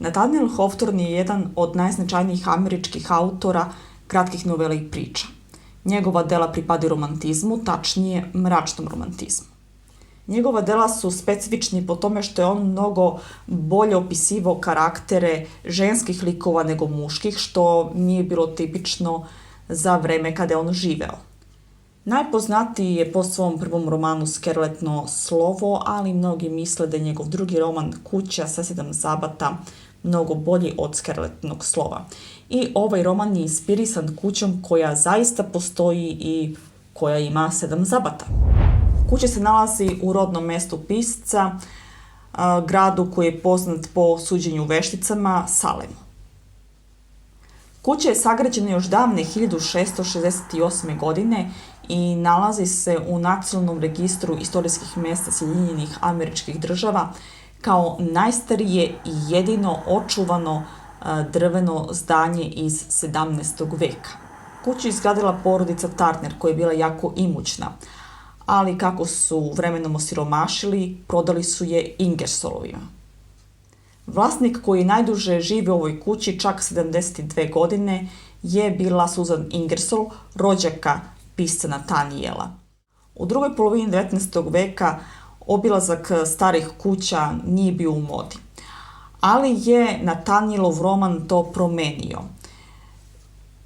Nathaniel Hawthorne je jedan od najznačajnijih američkih autora kratkih novela i priča. Njegova dela pripadaju romantizmu, tačnije mračnom romantizmu. Njegova dela su specifični po tome što je on mnogo bolje opisivao karaktere ženskih likova nego muških, što nije bilo tipično za vreme kada je on živeo. Najpoznatiji je po svom prvom romanu Skerletno slovo, ali mnogi misle da je njegov drugi roman Kuća sa 7 zabata mnogo bolji od Skerletnog slova. I ovaj roman je inspirisan kućom koja zaista postoji i koja ima 7 zabata. Kuća se nalazi u rodnom mestu pisca, gradu koji je poznat po suđenju vešticama, Salemu. Kuća je sagrađena još davne 1668. godine i nalazi se u Nacionalnom registru istorijskih mesta Sjedinjenih Američkih Država kao najstarije i jedino očuvano drveno zdanje iz 17. veka. Kuću je izgradila porodica Turner koja je bila jako imućna, ali kako su vremenom osiromašili, prodali su je Ingersollovima. Vlasnik koji najduže živi u ovoj kući, čak 72 godine, je bila Susan Ingersoll, rođaka pisca Nathaniela. U drugoj polovini 19. veka obilazak starih kuća nije bio u modi, ali je Nathanielov roman to promenio.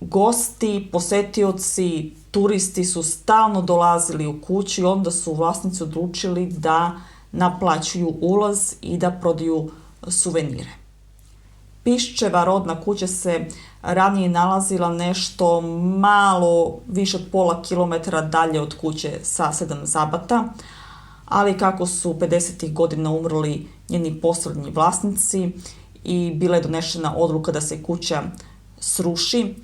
Gosti, posetioci, turisti su stalno dolazili u kuću i onda su vlasnici odlučili da naplaćuju ulaz i da prodaju suvenire. Piščeva rodna kuća se ranije nalazila nešto malo više od pola kilometra dalje od kuće sa 7 zabata, ali kako su 50. godina umrli njeni poslednji vlasnici i bila je donešena odluka da se kuća sruši,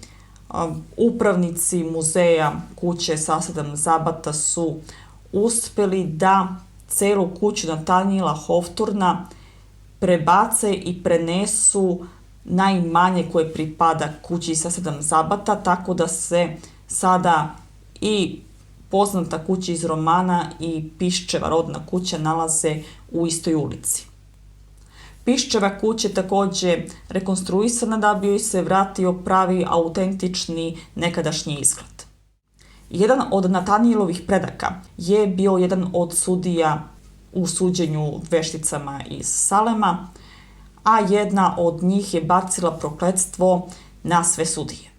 upravnici muzeja kuće sa 7 zabata su uspeli da celu kuću Nathaniela Hawthorna prebace i prenesu najmanje koje pripada kući sa 7 zabata, tako da se sada i poznata kuća iz romana i Piščeva rodna kuća nalaze u istoj ulici. Piščeva kuća je takođe rekonstruisana da bi joj se vratio pravi, autentični nekadašnji izgled. Jedan od Nathanielovih predaka je bio jedan od sudija u suđenju vešticama iz Salema, a jedna od njih je bacila prokletstvo na sve sudije.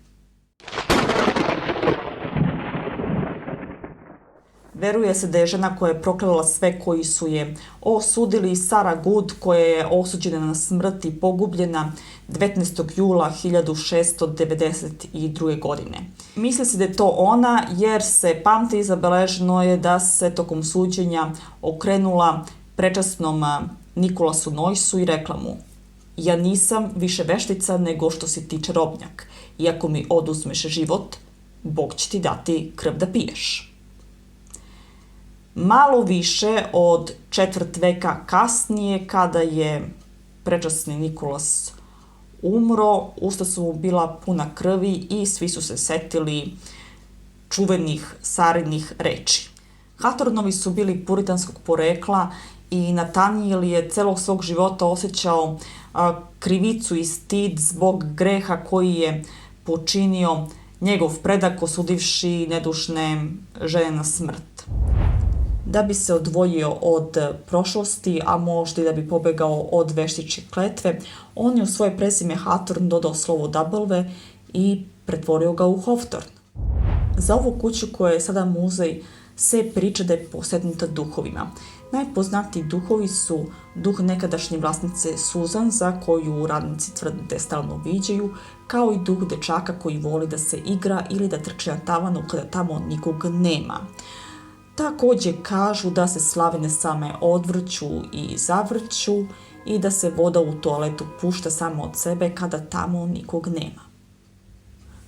Veruje se da je žena koja je proklela sve koji su je osudili, Sarah Good, koja je osuđena na smrt i pogubljena 19. jula 1692. godine. Misli se da je to ona jer se pamti i zabeleženo je da se tokom suđenja okrenula prečasnom Nikolasu Noysu i rekla mu: "Ja nisam više veštica nego što si ti čarobnjak. Iako mi oduzmeš život, Bog će ti dati krv da piješ." Malo više od četvrt veka kasnije, kada je prečasni Nikolas umro, usta su mu bila puna krvi i svi su se setili čuvenih Sarinih reči. Hawthornovi su bili puritanskog porekla i Nathaniel je celog svog života osjećao krivicu i stid zbog greha koji je počinio njegov predak osudivši nedušne žene na smrt. Da bi se odvojio od prošlosti, a možda i da bi pobegao od veštičje kletve, on je u svoje prezime Hawthorne dodao slovo W i pretvorio ga u Hawthorne. Za ovu kuću koja je sada muzej se priča da je posednuta duhovima. Najpoznatiji duhovi su duh nekadašnje vlasnice Susan, za koju radnici tvrde da je stalno viđaju, kao i duh dečaka koji voli da se igra ili da trče na tavanu kada tamo nikog nema. Takođe kažu da se slavine same odvrću i zavrću i da se voda u toaletu pušta samo od sebe kada tamo nikog nema.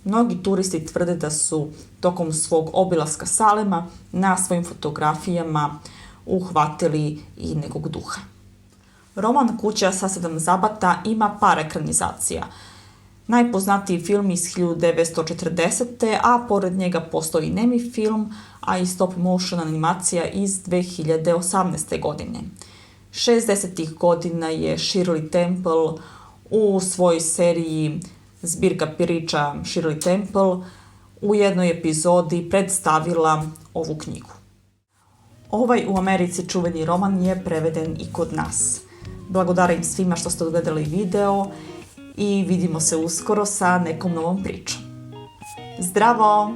Mnogi turisti tvrde da su tokom svog obilaska Salema na svojim fotografijama uhvatili i nekog duha. Roman Kuća sa 7 zabata ima par ekranizacija. Najpoznatiji film iz 1940. a pored njega postoji nemi film, a i stop motion animacija iz 2018. godine. 60. godina je Shirley Temple u svojoj seriji Zbirka priča Shirley Temple u jednoj epizodi predstavila ovu knjigu. Ovaj u Americi čuveni roman je preveden i kod nas. Blagodarim svima što ste odgledali video i vidimo se uskoro sa nekom novom pričom. Zdravo!